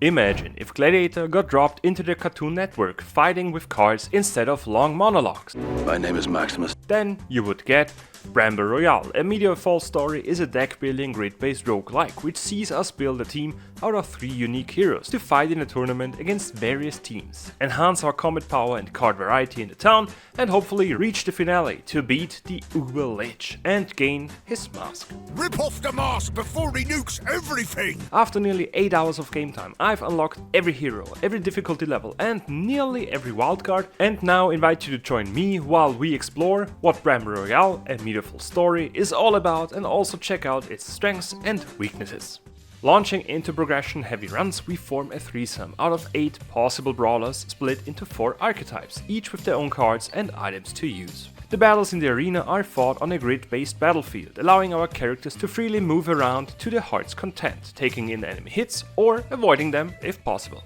Imagine if Gladiator got dropped into the Cartoon Network fighting with cards instead of long monologues. My name is Maximus. Then you would get Bramble Royale. A medieval story is a deck building grid-based roguelike which sees us build a team out of 3 unique heroes to fight in a tournament against various teams, enhance our combat power and card variety in the town, and hopefully reach the finale to beat the Uber Lich and gain his mask. Rip off the mask before he nukes everything! After nearly 8 hours of game time, I've unlocked every hero, every difficulty level and nearly every wildcard, and now invite you to join me while we explore what Bramble Royale, a medieval story, is all about, and also check out its strengths and weaknesses. Launching into progression heavy runs, we form a threesome out of 8 possible brawlers split into 4 archetypes, each with their own cards and items to use. The battles in the arena are fought on a grid-based battlefield, allowing our characters to freely move around to their heart's content, taking in enemy hits or avoiding them if possible.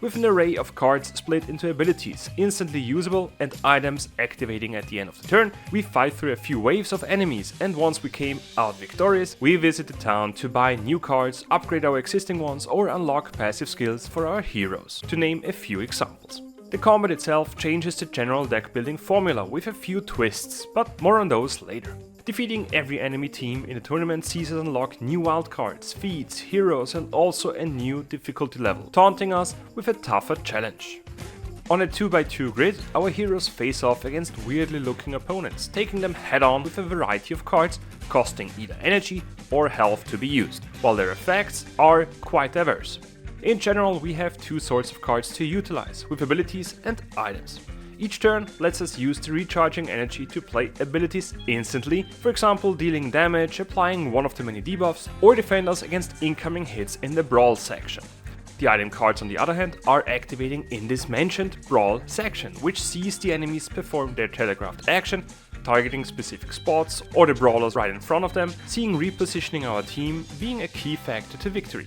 With an array of cards split into abilities, instantly usable, and items activating at the end of the turn, we fight through a few waves of enemies, and once we came out victorious, we visit the town to buy new cards, upgrade our existing ones, or unlock passive skills for our heroes, to name a few examples. The combat itself changes the general deck building formula with a few twists, but more on those later. Defeating every enemy team in the tournament sees us unlock new wildcards, feats, heroes, and also a new difficulty level, taunting us with a tougher challenge. On a 2x2 grid, our heroes face off against weirdly looking opponents, taking them head on with a variety of cards, costing either energy or health to be used, while their effects are quite diverse. In general, we have 2 sorts of cards to utilize, with abilities and items. Each turn lets us use the recharging energy to play abilities instantly, for example dealing damage, applying one of the many debuffs, or defend us against incoming hits in the Brawl section. The item cards on the other hand are activating in this mentioned Brawl section, which sees the enemies perform their telegraphed action, targeting specific spots or the brawlers right in front of them, seeing repositioning our team being a key factor to victory.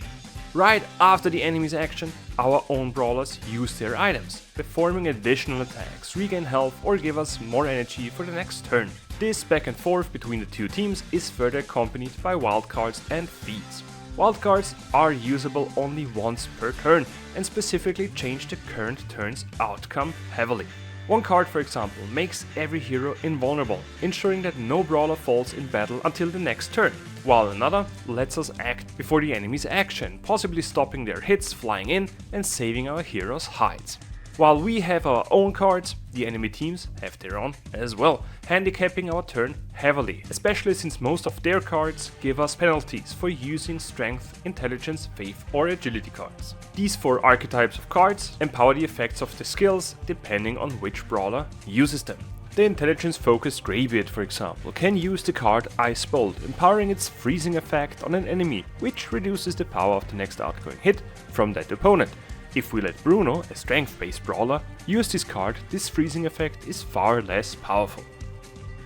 Right after the enemy's action, our own brawlers use their items, performing additional attacks, regain health or give us more energy for the next turn. This back and forth between the 2 teams is further accompanied by wildcards and feats. Wildcards are usable only once per turn and specifically change the current turn's outcome heavily. One card, for example, makes every hero invulnerable, ensuring that no brawler falls in battle until the next turn, while another lets us act before the enemy's action, possibly stopping their hits flying in and saving our heroes' hides. While we have our own cards, the enemy teams have their own as well, handicapping our turn heavily, especially since most of their cards give us penalties for using strength, intelligence, faith or agility cards. These 4 archetypes of cards empower the effects of the skills depending on which brawler uses them. The intelligence-focused Greybeard, for example, can use the card Ice Bolt, empowering its freezing effect on an enemy, which reduces the power of the next outgoing hit from that opponent. If we let Bruno, a strength-based brawler, use this card, this freezing effect is far less powerful.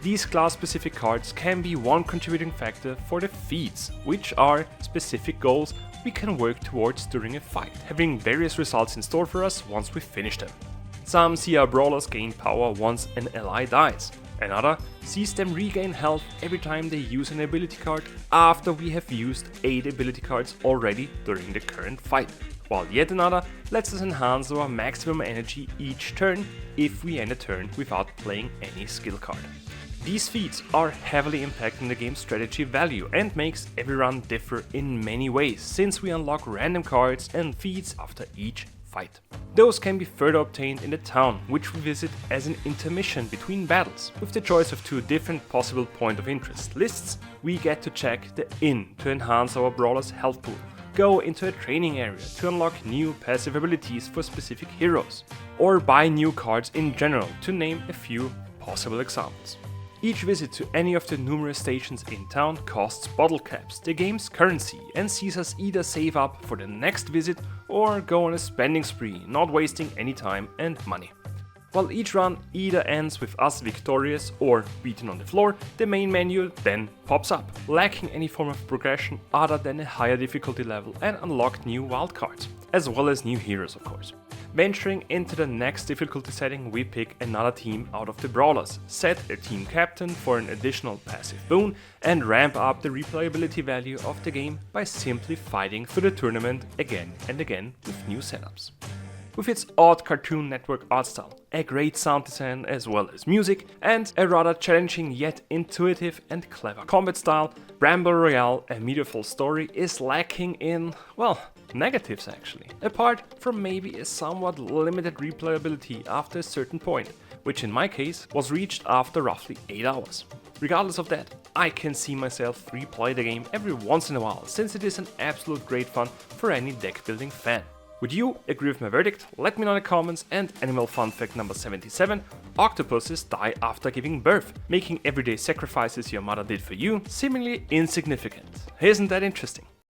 These class-specific cards can be one contributing factor for the feats, which are specific goals we can work towards during a fight, having various results in store for us once we finish them. Some see our brawlers gain power once an ally dies. Another sees them regain health every time they use an ability card after we have used 8 ability cards already during the current fight, while yet another lets us enhance our maximum energy each turn if we end a turn without playing any skill card. These feats are heavily impacting the game's strategy value and makes every run differ in many ways, since we unlock random cards and feats after each fight. Those can be further obtained in the town, which we visit as an intermission between battles. With the choice of 2 different possible point of interest lists, we get to check the inn to enhance our brawler's health pool, go into a training area to unlock new passive abilities for specific heroes, or buy new cards in general, to name a few possible examples. Each visit to any of the numerous stations in town costs bottle caps, the game's currency, and sees us either save up for the next visit or go on a spending spree, not wasting any time and money. While each run either ends with us victorious or beaten on the floor, the main menu then pops up, lacking any form of progression other than a higher difficulty level and unlocked new wildcards, as well as new heroes of course. Venturing into the next difficulty setting, we pick another team out of the brawlers, set a team captain for an additional passive boon, and ramp up the replayability value of the game by simply fighting through the tournament again and again with new setups. With its odd Cartoon Network art style, a great sound design as well as music, and a rather challenging yet intuitive and clever combat style, Bramble Royale, a medieval story, is lacking in, well, negatives actually, apart from maybe a somewhat limited replayability after a certain point, which in my case was reached after roughly 8 hours. Regardless of that, I can see myself replay the game every once in a while, since it is an absolute great fun for any deck building fan. Would you agree with my verdict? Let me know in the comments. And animal fun fact number 77, octopuses die after giving birth, making everyday sacrifices your mother did for you seemingly insignificant. Isn't that interesting?